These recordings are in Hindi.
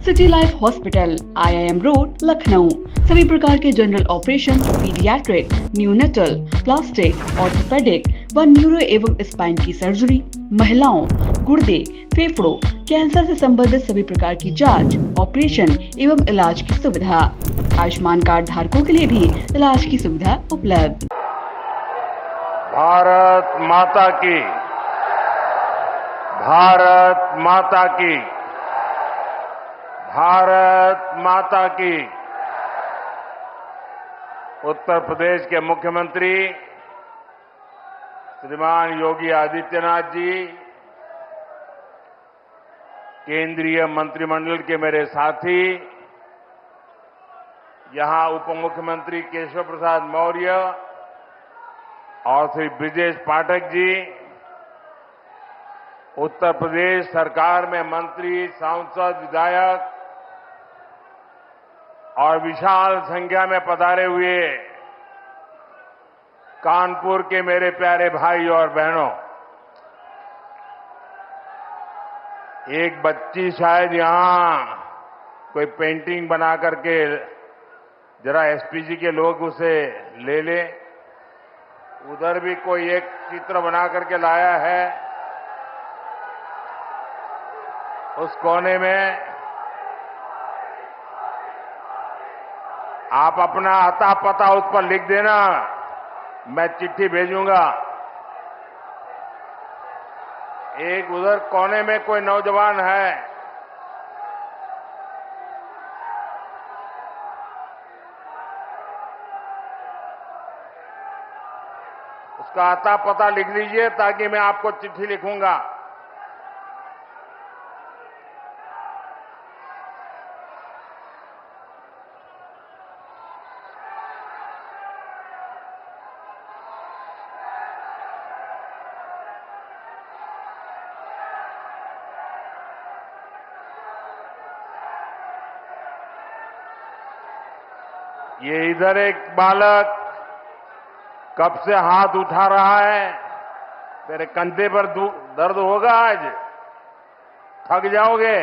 City life hospital, IIM road, Lucknow. सभी प्रकार के general operation, paediatric, neonatal, plastic, orthopaedic व न्यूरो एवं स्पाइन की सर्जरी, महिलाओं, गुर्दे, फेफड़ों, कैंसर से संबंधित सभी प्रकार की जांच, ऑपरेशन एवं इलाज की सुविधा। आयुष्मान कार्ड धारकों के लिए भी इलाज की सुविधा उपलब्ध। भारत माता की, भारत माता की, भारत माता की। उत्तर प्रदेश के मुख्यमंत्री श्रीमान योगी आदित्यनाथ जी, केंद्रीय मंत्रिमंडल के मेरे साथी, यहां उप मुख्यमंत्री केशव प्रसाद मौर्य और श्री ब्रिजेश पाठक जी, उत्तर प्रदेश सरकार में मंत्री, सांसद, विधायक और विशाल संख्या में पधारे हुए कानपुर के मेरे प्यारे भाई और बहनों, एक बच्ची शायद यहां कोई पेंटिंग बना करके जरा एसपीजी के लोग उसे ले ले। उधर भी कोई एक चित्र बना करके लाया है, उस कोने में आप अपना अता पता उस पर लिख देना, मैं चिट्ठी भेजूंगा। एक उधर कोने में कोई नौजवान है, उसका अता पता लिख लीजिए ताकि मैं आपको चिट्ठी लिखूंगा। ये इधर एक बालक कब से हाथ उठा रहा है। तेरे कंधे पर दर्द होगा आज, थक जाओगे।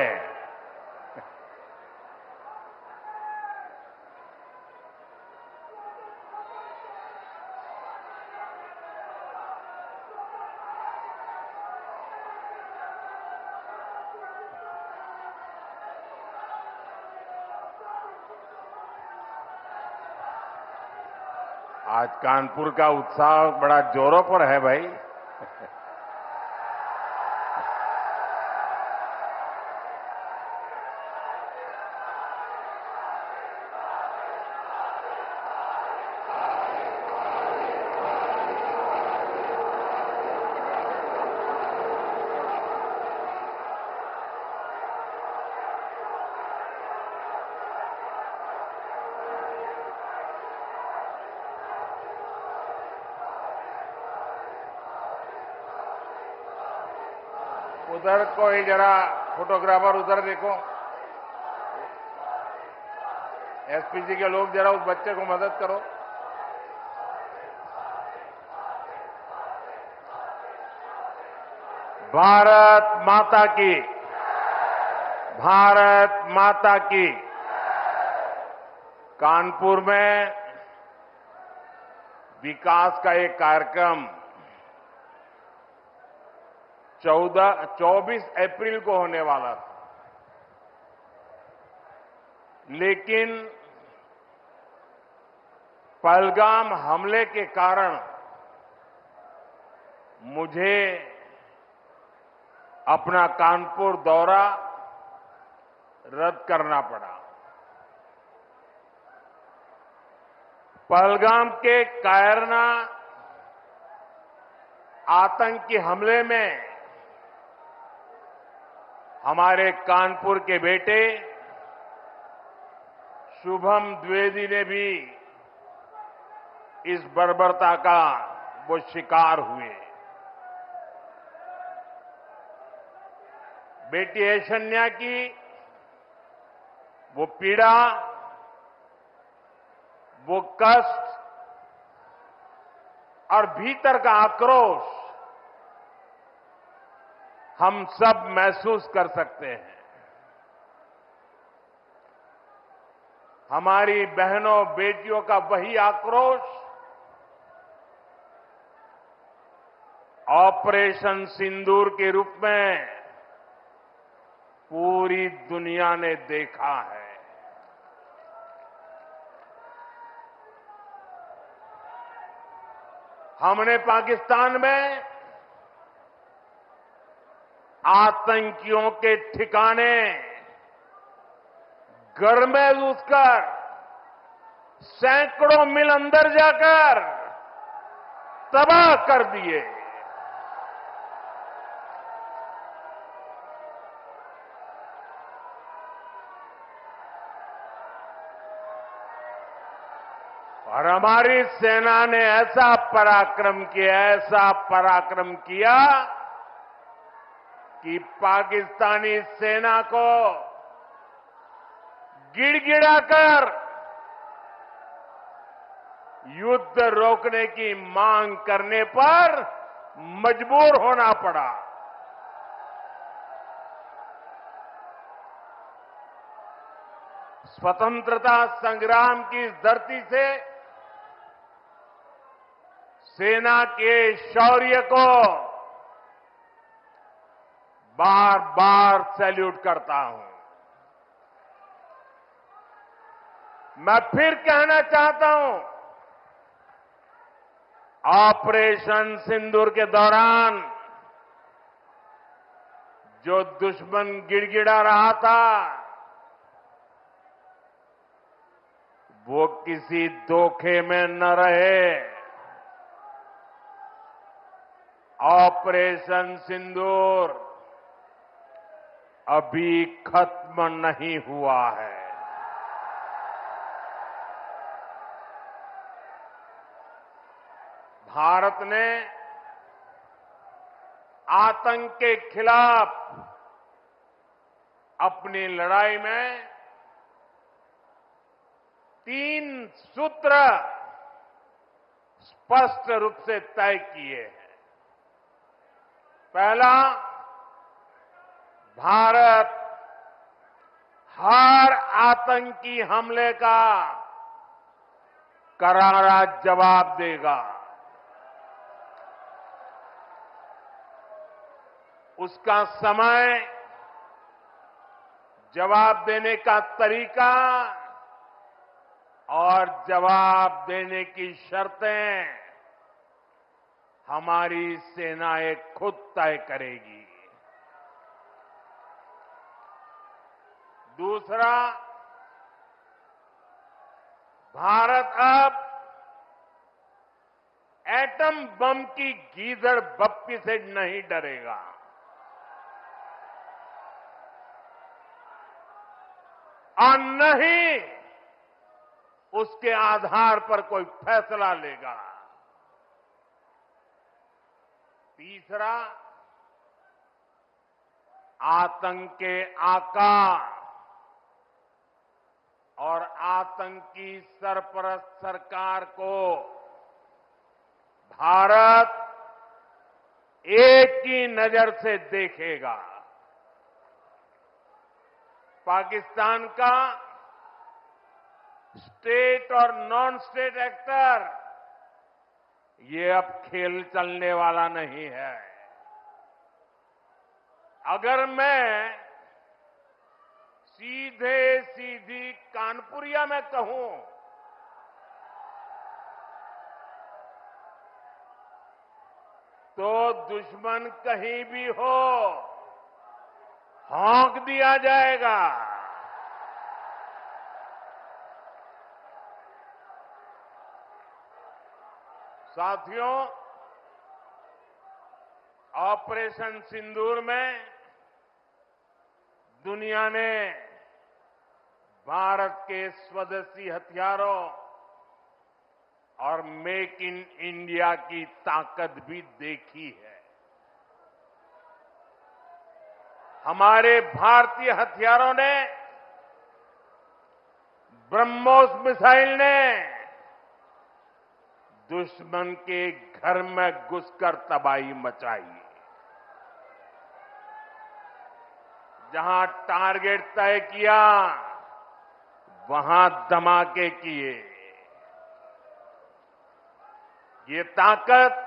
आज कानपुर का उत्साह बड़ा जोरों पर है भाई। उधर कोई जरा फोटोग्राफर उधर देखो, एसपीजी के लोग जरा उस बच्चे को मदद करो। भारत माता की, भारत माता की। कानपुर में विकास का एक कार्यक्रम 24 अप्रैल को होने वाला था, लेकिन पहलगाम हमले के कारण मुझे अपना कानपुर दौरा रद्द करना पड़ा। पहलगाम के कायरना आतंकी हमले में हमारे कानपुर के बेटे शुभम द्विवेदी ने भी इस बर्बरता का वो शिकार हुए। बेटी ऐशन्या की वो पीड़ा, वो कष्ट और भीतर का आक्रोश हम सब महसूस कर सकते हैं। हमारी बहनों बेटियों का वही आक्रोश ऑपरेशन सिंदूर के रूप में पूरी दुनिया ने देखा है। हमने पाकिस्तान में आतंकियों के ठिकाने घर में घुसकर सैकड़ों मील अंदर जाकर तबाह कर दिए। और हमारी सेना ने ऐसा पराक्रम किया कि पाकिस्तानी सेना को गिड़गिड़ाकर युद्ध रोकने की मांग करने पर मजबूर होना पड़ा। स्वतंत्रता संग्राम की इस धरती से सेना के शौर्य को बार बार सैल्यूट करता हूं। मैं फिर कहना चाहता हूं, ऑपरेशन सिंदूर के दौरान जो दुश्मन गिड़गिड़ा रहा था वो किसी धोखे में न रहे। ऑपरेशन सिंदूर अभी खत्म नहीं हुआ है। भारत ने आतंक के खिलाफ अपनी लड़ाई में 3 सूत्र स्पष्ट रूप से तय किए हैं। पहला, भारत हर आतंकी हमले का करारा जवाब देगा। उसका समय, जवाब देने का तरीका और जवाब देने की शर्तें हमारी सेनाएं खुद तय करेगी। दूसरा, भारत अब एटम बम की गीदड़ बप्पी से नहीं डरेगा। और न ही उसके आधार पर कोई फैसला लेगा। तीसरा, आतंक के आका और आतंकी सरपरस्त सरकार को भारत एक ही नजर से देखेगा। पाकिस्तान का स्टेट और नॉन स्टेट एक्टर ये अब खेल चलने वाला नहीं है। अगर मैं सीधी कानपुरिया में कहूं तो दुश्मन कहीं भी हो हौंक दिया जाएगा। साथियों, ऑपरेशन सिंदूर में दुनिया ने भारत के स्वदेशी हथियारों और मेक इन इंडिया की ताकत भी देखी है। हमारे भारतीय हथियारों ने, ब्रह्मोस मिसाइल ने दुश्मन के घर में घुसकर तबाही मचाई। जहां टारगेट तय किया वहां धमाके किए। ये ताकत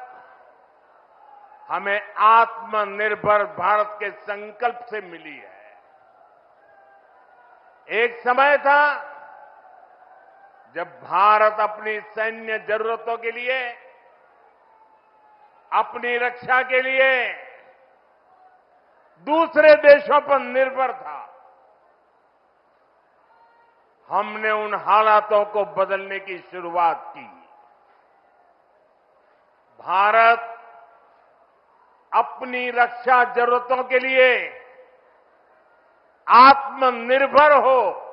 हमें आत्मनिर्भर भारत के संकल्प से मिली है। एक समय था जब भारत अपनी सैन्य जरूरतों के लिए, अपनी रक्षा के लिए दूसरे देशों पर निर्भर था। हमने उन हालातों को बदलने की शुरुआत की। भारत अपनी रक्षा जरूरतों के लिए आत्मनिर्भर हो,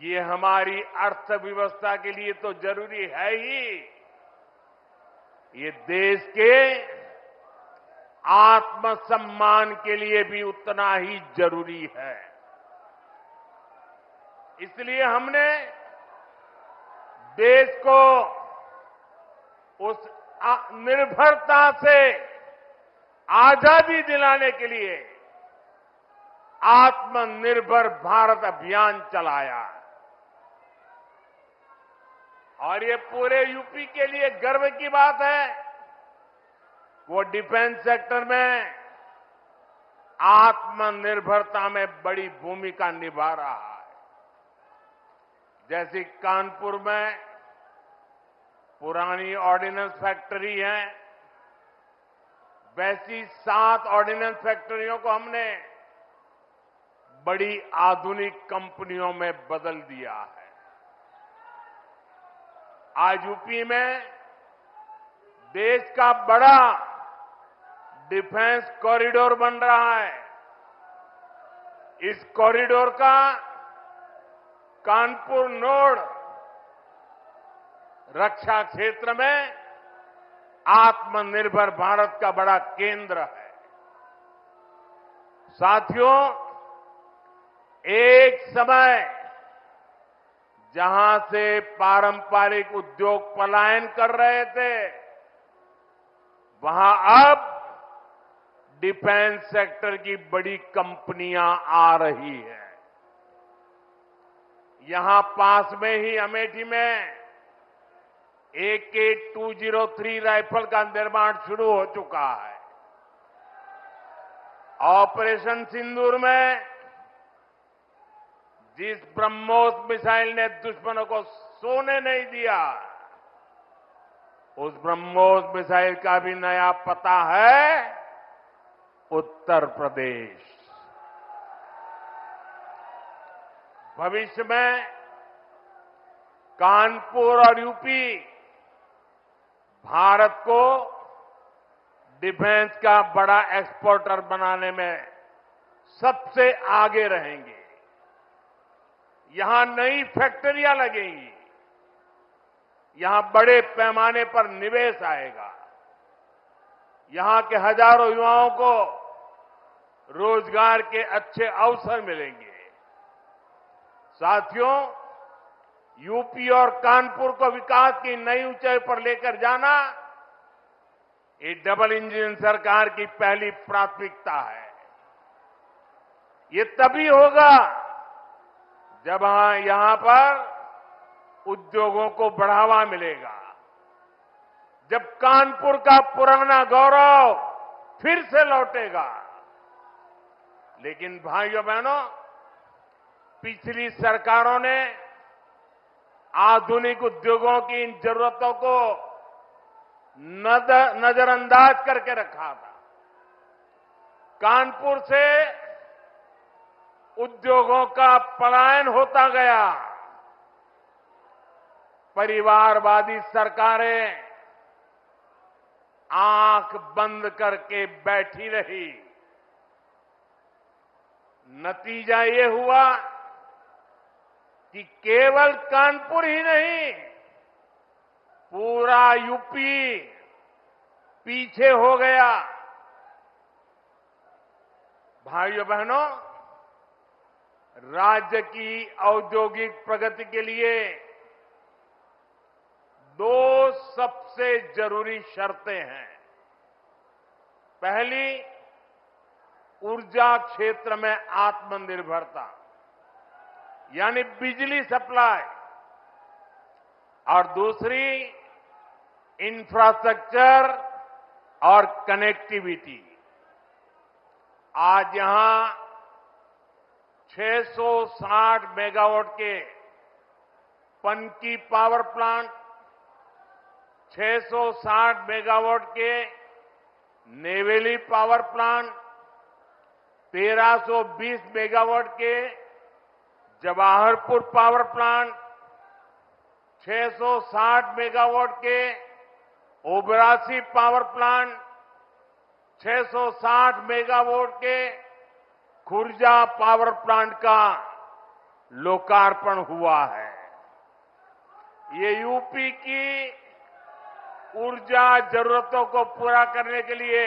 ये हमारी अर्थव्यवस्था के लिए तो जरूरी है ही, ये देश के आत्मसम्मान के लिए भी उतना ही जरूरी है। इसलिए हमने देश को उस निर्भरता से आजादी दिलाने के लिए आत्मनिर्भर भारत अभियान चलाया। और ये पूरे यूपी के लिए गर्व की बात है, वो डिफेंस सेक्टर में आत्मनिर्भरता में बड़ी भूमिका निभा रहा है। जैसे कानपुर में पुरानी ऑर्डिनेंस फैक्ट्री है, वैसी 7 ऑर्डिनेंस फैक्ट्रियों को हमने बड़ी आधुनिक कंपनियों में बदल दिया है। आज यूपी में देश का बड़ा डिफेंस कॉरिडोर बन रहा है। इस कॉरिडोर का कानपुर नोड रक्षा क्षेत्र में आत्मनिर्भर भारत का बड़ा केंद्र है। साथियों, एक समय जहां से पारंपरिक उद्योग पलायन कर रहे थे, वहां अब डिफेंस सेक्टर की बड़ी कंपनियां आ रही हैं। यहां पास में ही अमेठी में AK-203 राइफल का निर्माण शुरू हो चुका है। ऑपरेशन सिंदूर में जिस ब्रह्मोस मिसाइल ने दुश्मनों को सोने नहीं दिया, उस ब्रह्मोस मिसाइल का भी नया पता है उत्तर प्रदेश। भविष्य में कानपुर और यूपी भारत को डिफेंस का बड़ा एक्सपोर्टर बनाने में सबसे आगे रहेंगे। यहां नई फैक्ट्रियां लगेंगी, यहां बड़े पैमाने पर निवेश आएगा, यहां के हजारों युवाओं को रोजगार के अच्छे अवसर मिलेंगे। साथियों, यूपी और कानपुर को विकास की नई ऊंचाई पर लेकर जाना, ये डबल इंजन सरकार की पहली प्राथमिकता है। ये तभी होगा जब यहां पर उद्योगों को बढ़ावा मिलेगा, जब कानपुर का पुराना गौरव फिर से लौटेगा। लेकिन भाइयों बहनों, पिछली सरकारों ने आधुनिक उद्योगों की इन जरूरतों को नजरअंदाज करके रखा था। कानपुर से उद्योगों का पलायन होता गया। परिवारवादी सरकारें आंख बंद करके बैठी रही। नतीजा ये हुआ कि केवल कानपुर ही नहीं, पूरा यूपी पीछे हो गया। भाइयों बहनों, राज्य की औद्योगिक प्रगति के लिए 2 सबसे जरूरी शर्तें हैं। पहली, ऊर्जा क्षेत्र में आत्मनिर्भरता। यानी बिजली सप्लाई, और दूसरी इंफ्रास्ट्रक्चर और कनेक्टिविटी। आज यहां 660 मेगावाट के पनकी पावर प्लांट, 660 मेगावाट के नेवेली पावर प्लांट, 1320 मेगावाट के जवाहरपुर पावर प्लांट, 660 मेगावाट के ओबरासी पावर प्लांट, 660 मेगावाट के खुर्जा पावर प्लांट का लोकार्पण हुआ है। ये यूपी की ऊर्जा जरूरतों को पूरा करने के लिए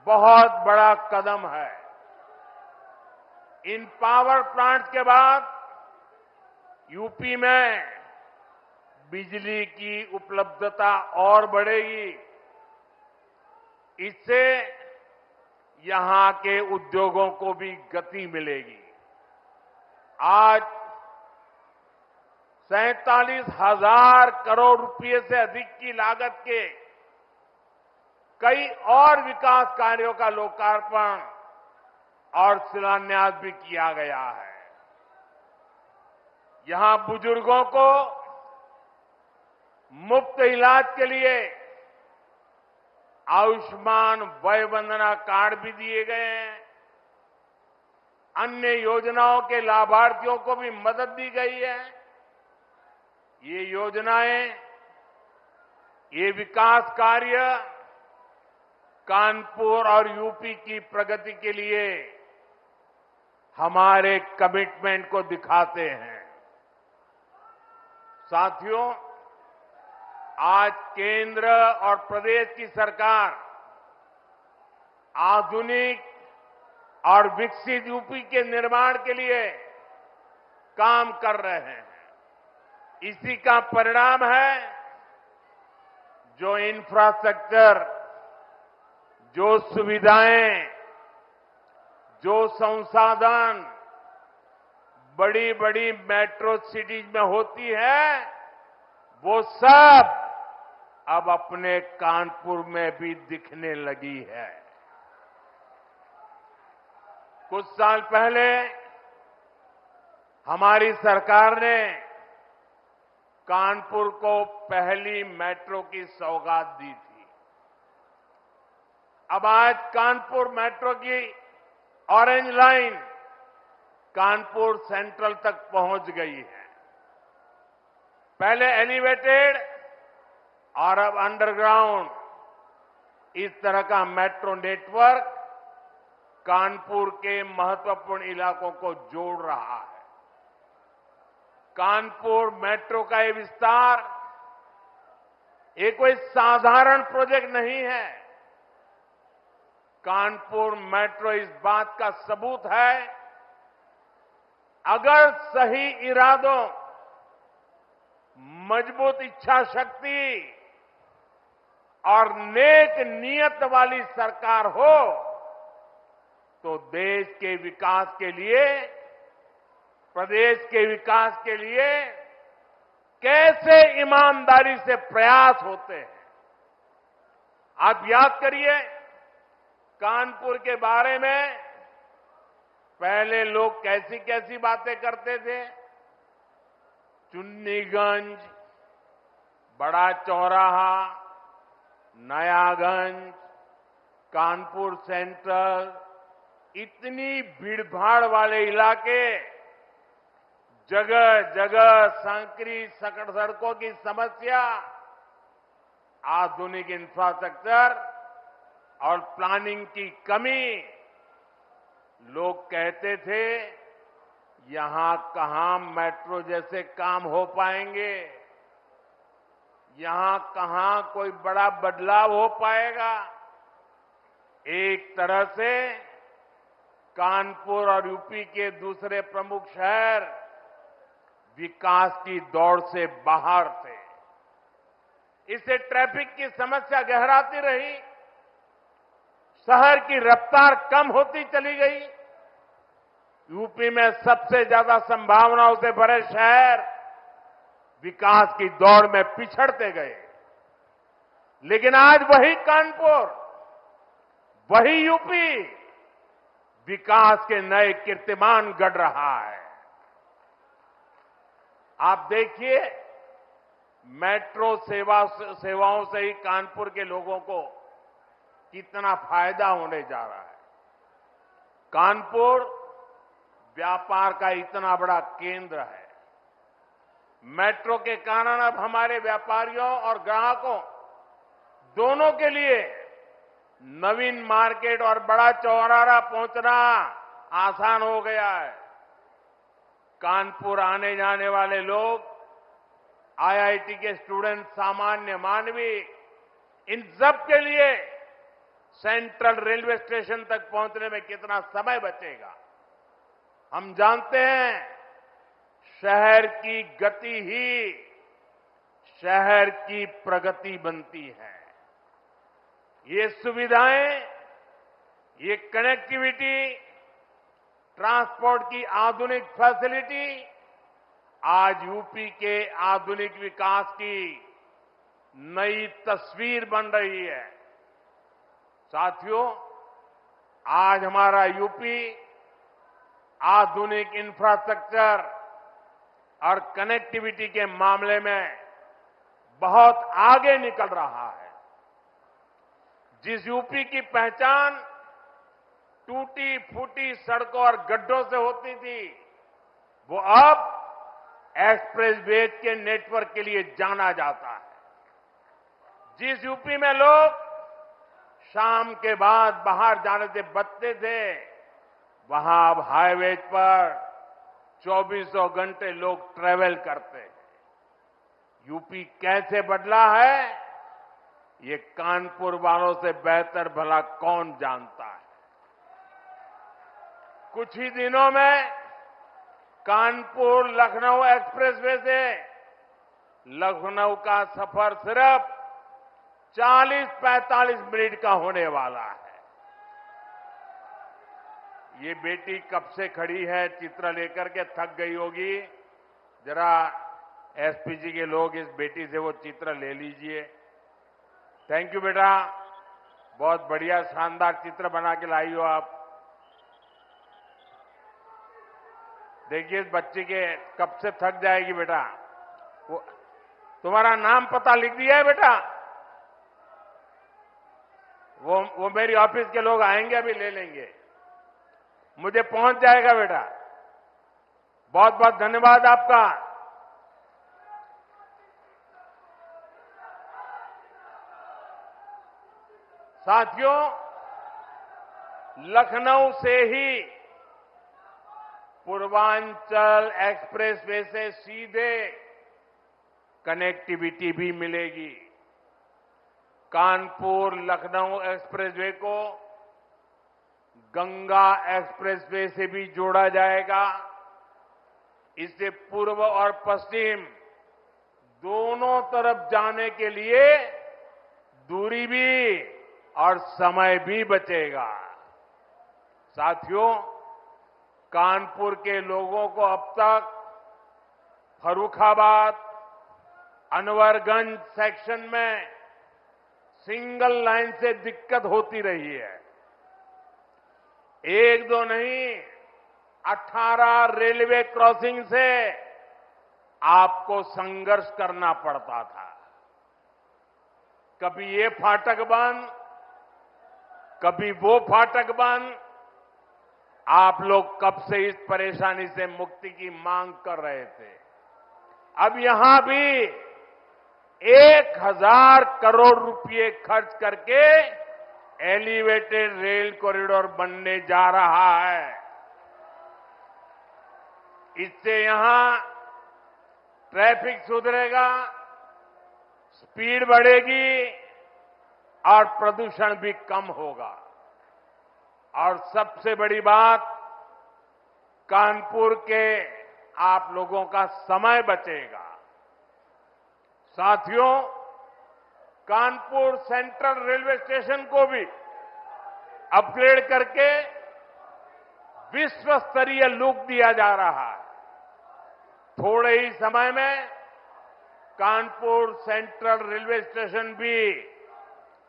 बहुत बड़ा कदम है। इन पावर प्लांट के बाद यूपी में बिजली की उपलब्धता और बढ़ेगी। इससे यहां के उद्योगों को भी गति मिलेगी। आज 47,000 करोड़ रुपए से अधिक की लागत के कई और विकास कार्यों का लोकार्पण और शिलान्यास भी किया गया है। यहां बुजुर्गों को मुफ्त इलाज के लिए आयुष्मान वय वंदना कार्ड भी दिए गए हैं। अन्य योजनाओं के लाभार्थियों को भी मदद दी गई है। ये योजनाएं, ये विकास कार्य कानपुर और यूपी की प्रगति के लिए हमारे कमिटमेंट को दिखाते हैं। साथियों, आज केंद्र और प्रदेश की सरकार आधुनिक और विकसित यूपी के निर्माण के लिए काम कर रहे हैं। इसी का परिणाम है जो इंफ्रास्ट्रक्चर, जो सुविधाएं, जो संसाधन बड़ी बड़ी मेट्रो सिटीज में होती है, वो सब अब अपने कानपुर में भी दिखने लगी है। कुछ साल पहले हमारी सरकार ने कानपुर को पहली मेट्रो की सौगात दी थी। अब आज कानपुर मेट्रो की ऑरेंज लाइन कानपुर सेंट्रल तक पहुंच गई है। पहले एलिवेटेड और अब अंडरग्राउंड, इस तरह का मेट्रो नेटवर्क कानपुर के महत्वपूर्ण इलाकों को जोड़ रहा है। कानपुर मेट्रो का ये विस्तार ये कोई साधारण प्रोजेक्ट नहीं है। कानपुर मेट्रो इस बात का सबूत है, अगर सही इरादों, मजबूत इच्छा शक्ति और नेक नीयत वाली सरकार हो तो देश के विकास के लिए, प्रदेश के विकास के लिए कैसे ईमानदारी से प्रयास होते हैं। आप याद करिए, कानपुर के बारे में पहले लोग कैसी कैसी बातें करते थे। चुन्नीगंज, बड़ा चौराहा, नयागंज, कानपुर सेंट्रल, इतनी भीड़भाड़ वाले इलाके, जगह जगह संकरी सकड़ सड़कों की समस्या, आधुनिक इंफ्रास्ट्रक्चर और प्लानिंग की कमी। लोग कहते थे यहां कहां मेट्रो जैसे काम हो पाएंगे, यहां कहां कोई बड़ा बदलाव हो पाएगा। एक तरह से कानपुर और यूपी के दूसरे प्रमुख शहर विकास की दौड़ से बाहर थे। इससे ट्रैफिक की समस्या गहराती रही, शहर की रफ्तार कम होती चली गई, यूपी में सबसे ज्यादा संभावनाओं से भरे शहर विकास की दौड़ में पिछड़ते गए। लेकिन आज वही कानपुर, वही यूपी विकास के नए कीर्तिमान गढ़ रहा है। आप देखिए, मेट्रो सेवाओं से ही कानपुर के लोगों को कितना फायदा होने जा रहा है। कानपुर व्यापार का इतना बड़ा केंद्र है। मेट्रो के कारण अब हमारे व्यापारियों और ग्राहकों दोनों के लिए नवीन मार्केट और बड़ा चौराहा पहुंचना आसान हो गया है। कानपुर आने जाने वाले लोग, आईआईटी के स्टूडेंट, सामान्य मानवी, इन सब के लिए सेंट्रल रेलवे स्टेशन तक पहुंचने में कितना समय बचेगा। हम जानते हैं, शहर की गति ही शहर की प्रगति बनती है। ये सुविधाएं, ये कनेक्टिविटी, ट्रांसपोर्ट की आधुनिक फैसिलिटी आज यूपी के आधुनिक विकास की नई तस्वीर बन रही है। साथियों, आज हमारा यूपी आधुनिक इंफ्रास्ट्रक्चर और कनेक्टिविटी के मामले में बहुत आगे निकल रहा है। जिस यूपी की पहचान टूटी फूटी सड़कों और गड्ढों से होती थी, वो अब एक्सप्रेसवेज के नेटवर्क के लिए जाना जाता है। जिस यूपी में लोग शाम के बाद बाहर जाने से बचते थे, वहां अब हाईवेज पर 24 घंटे लोग ट्रेवल करते हैं। यूपी कैसे बदला है, ये कानपुर वालों से बेहतर भला कौन जानता है। कुछ ही दिनों में कानपुर लखनऊ एक्सप्रेसवे से लखनऊ का सफर सिर्फ 40-45 मिनट का होने वाला है। ये बेटी कब से खड़ी है, चित्र लेकर के थक गई होगी। जरा एसपीजी के लोग इस बेटी से वो चित्र ले लीजिए। थैंक यू बेटा, बहुत बढ़िया शानदार चित्र बना के लाई हो आप। देखिए, इस बच्ची के कब से थक जाएगी बेटा। वो तुम्हारा नाम पता लिख दिया है बेटा? वो मेरी ऑफिस के लोग आएंगे, अभी ले लेंगे, मुझे पहुंच जाएगा बेटा। बहुत बहुत धन्यवाद आपका। साथियों, लखनऊ से ही पूर्वांचल एक्सप्रेसवे से सीधे कनेक्टिविटी भी मिलेगी। कानपुर लखनऊ एक्सप्रेसवे को गंगा एक्सप्रेसवे से भी जोड़ा जाएगा। इससे पूर्व और पश्चिम दोनों तरफ जाने के लिए दूरी भी और समय भी बचेगा। साथियों, कानपुर के लोगों को अब तक फर्रुखाबाद, अनवरगंज सेक्शन में सिंगल लाइन से दिक्कत होती रही है। एक दो नहीं, 18 रेलवे क्रॉसिंग से आपको संघर्ष करना पड़ता था। कभी ये फाटक बंद, कभी वो फाटक बंद। आप लोग कब से इस परेशानी से मुक्ति की मांग कर रहे थे। अब यहां भी 1000 करोड़ रुपए खर्च करके एलिवेटेड रेल कॉरिडोर बनने जा रहा है। इससे यहां ट्रैफिक सुधरेगा, स्पीड बढ़ेगी और प्रदूषण भी कम होगा। और सबसे बड़ी बात, कानपुर के आप लोगों का समय बचेगा। साथियों, कानपुर सेंट्रल रेलवे स्टेशन को भी अपग्रेड करके विश्व स्तरीय लुक दिया जा रहा है। थोड़े ही समय में कानपुर सेंट्रल रेलवे स्टेशन भी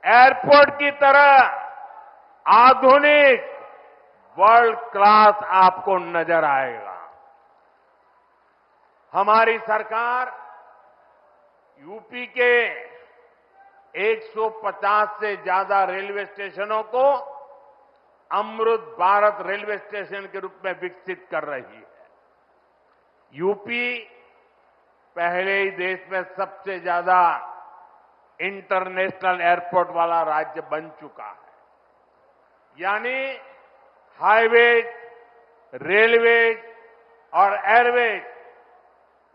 एयरपोर्ट की तरह आधुनिक वर्ल्ड क्लास आपको नजर आएगा। हमारी सरकार यूपी के 150 से ज्यादा रेलवे स्टेशनों को अमृत भारत रेलवे स्टेशन के रूप में विकसित कर रही है। यूपी पहले ही देश में सबसे ज्यादा इंटरनेशनल एयरपोर्ट वाला राज्य बन चुका है। यानी हाईवेज, रेलवेज और एयरवेज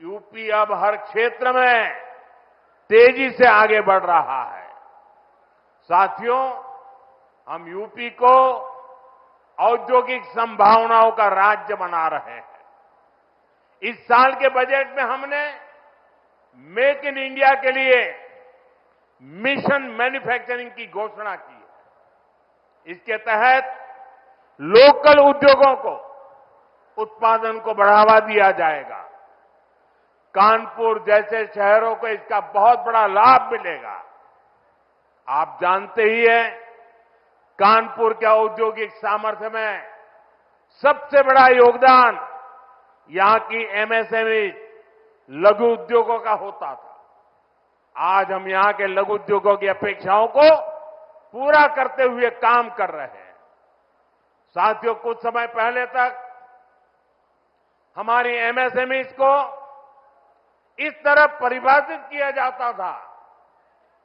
यूपी अब हर क्षेत्र में तेजी से आगे बढ़ रहा है। साथियों, हम यूपी को औद्योगिक संभावनाओं का राज्य बना रहे हैं। इस साल के बजट में हमने मेक इन इंडिया के लिए मिशन मैन्युफैक्चरिंग की घोषणा की है। इसके तहत लोकल उद्योगों को उत्पादन को बढ़ावा दिया जाएगा। कानपुर जैसे शहरों को इसका बहुत बड़ा लाभ मिलेगा। आप जानते ही हैं, कानपुर के औद्योगिक सामर्थ्य में सबसे बड़ा योगदान यहां की एमएसएमई लघु उद्योगों का होता था। आज हम यहां के लघु उद्योगों की अपेक्षाओं को पूरा करते हुए काम कर रहे हैं। साथियों, कुछ समय पहले तक हमारी एमएसएमईज को इस तरह परिभाषित किया जाता था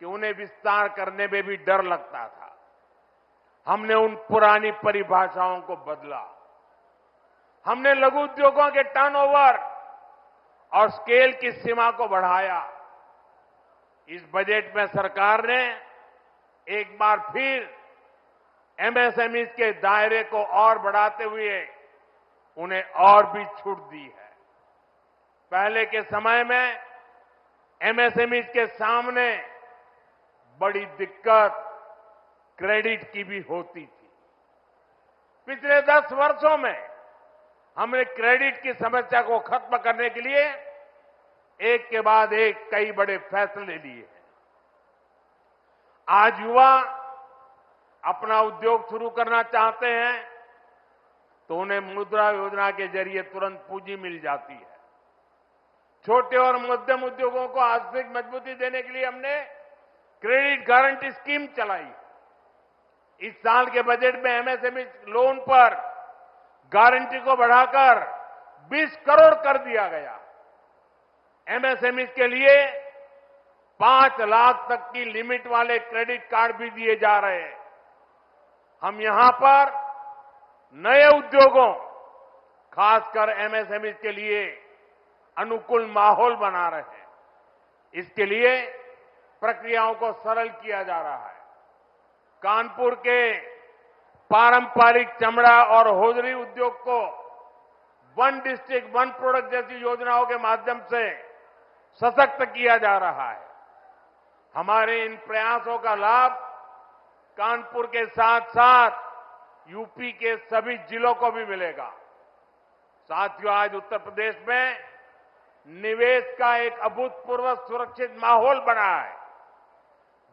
कि उन्हें विस्तार करने में भी डर लगता था। हमने उन पुरानी परिभाषाओं को बदला। हमने लघु उद्योगों के टर्नओवर और स्केल की सीमा को बढ़ाया। इस बजट में सरकार ने एक बार फिर एमएसएमई के दायरे को और बढ़ाते हुए उन्हें और भी छूट दी है। पहले के समय में एमएसएमई के सामने बड़ी दिक्कत क्रेडिट की भी होती थी। पिछले 10 वर्षों में हमने क्रेडिट की समस्या को खत्म करने के लिए एक के बाद एक कई बड़े फैसले लिए हैं। आज युवा अपना उद्योग शुरू करना चाहते हैं तो उन्हें मुद्रा योजना के जरिए तुरंत पूंजी मिल जाती है। छोटे और मध्यम उद्योगों को आर्थिक मजबूती देने के लिए हमने क्रेडिट गारंटी स्कीम चलाई। इस साल के बजट में एमएसएमई लोन पर गारंटी को बढ़ाकर 20 करोड़ कर दिया गया। एमएसएमई के लिए 5 लाख तक की लिमिट वाले क्रेडिट कार्ड भी दिए जा रहे हैं। हम यहां पर नए उद्योगों, खासकर एमएसएमई के लिए अनुकूल माहौल बना रहे हैं। इसके लिए प्रक्रियाओं को सरल किया जा रहा है। कानपुर के पारंपरिक चमड़ा और होजरी उद्योग को वन डिस्ट्रिक्ट वन प्रोडक्ट जैसी योजनाओं के माध्यम से सशक्त किया जा रहा है। हमारे इन प्रयासों का लाभ कानपुर के साथ साथ यूपी के सभी जिलों को भी मिलेगा। साथियों, आज उत्तर प्रदेश में निवेश का एक अभूतपूर्व सुरक्षित माहौल बना है।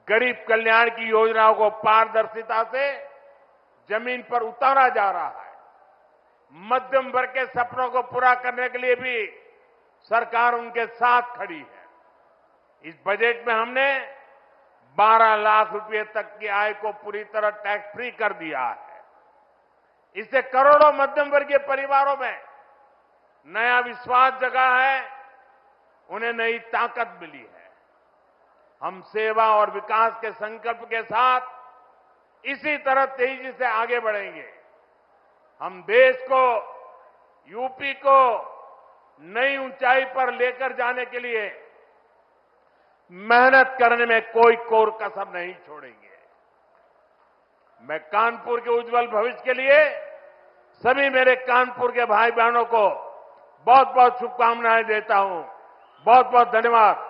गरीब कल्याण की योजनाओं को पारदर्शिता से जमीन पर उतारा जा रहा है। मध्यम वर्ग के सपनों को पूरा करने के लिए भी सरकार उनके साथ खड़ी है। इस बजट में हमने 12 लाख रुपए तक की आय को पूरी तरह टैक्स फ्री कर दिया है। इससे करोड़ों मध्यम वर्गीय परिवारों में नया विश्वास जगा है, उन्हें नई ताकत मिली है। हम सेवा और विकास के संकल्प के साथ इसी तरह तेजी से आगे बढ़ेंगे। हम देश को, यूपी को नई ऊंचाई पर लेकर जाने के लिए मेहनत करने में कोई कोर कसर नहीं छोड़ेंगे। मैं कानपुर के उज्जवल भविष्य के लिए सभी मेरे कानपुर के भाई बहनों को बहुत बहुत शुभकामनाएं देता हूं। बहुत बहुत धन्यवाद।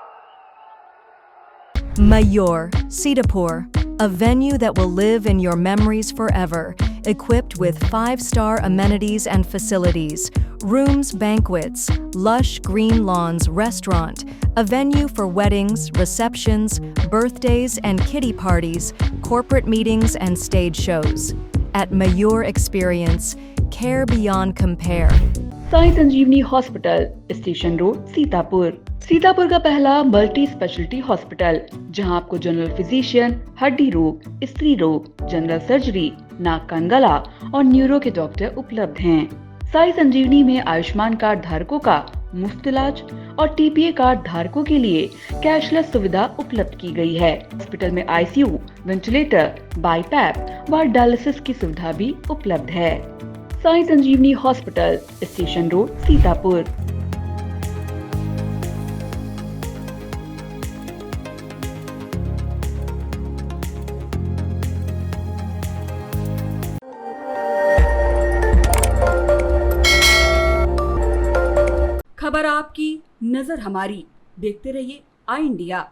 Mayur, Sitapur, a venue that will live in your memories forever, equipped with 5-star amenities and facilities, rooms, banquets, lush green lawns, restaurant, a venue for weddings, receptions, birthdays and kiddie parties, corporate meetings and stage shows. At Mayur Experience, care beyond compare. Sai Sanjivani hospital, station road, Sitapur. Sitapur का पहला मल्टी स्पेशलिटी हॉस्पिटल, जहां आपको जनरल फिजिशियन, हड्डी रोग, स्त्री रोग, जनरल सर्जरी, नाक कान गला और न्यूरो के डॉक्टर उपलब्ध हैं। साई संजीवनी में आयुष्मान कार्ड धारकों का मुफ्त इलाज और टीपीए कार्ड धारकों के लिए कैशलेस सुविधा उपलब्ध की गई है। हॉस्पिटल में आईसीयू, वेंटिलेटर, बाईपैप व डायलिसिस की सुविधा भी उपलब्ध है। Sai Sanjivani hospital, station road, Sitapur. खबर आपकी, नजर हमारी। देखते रहिए आई इंडिया।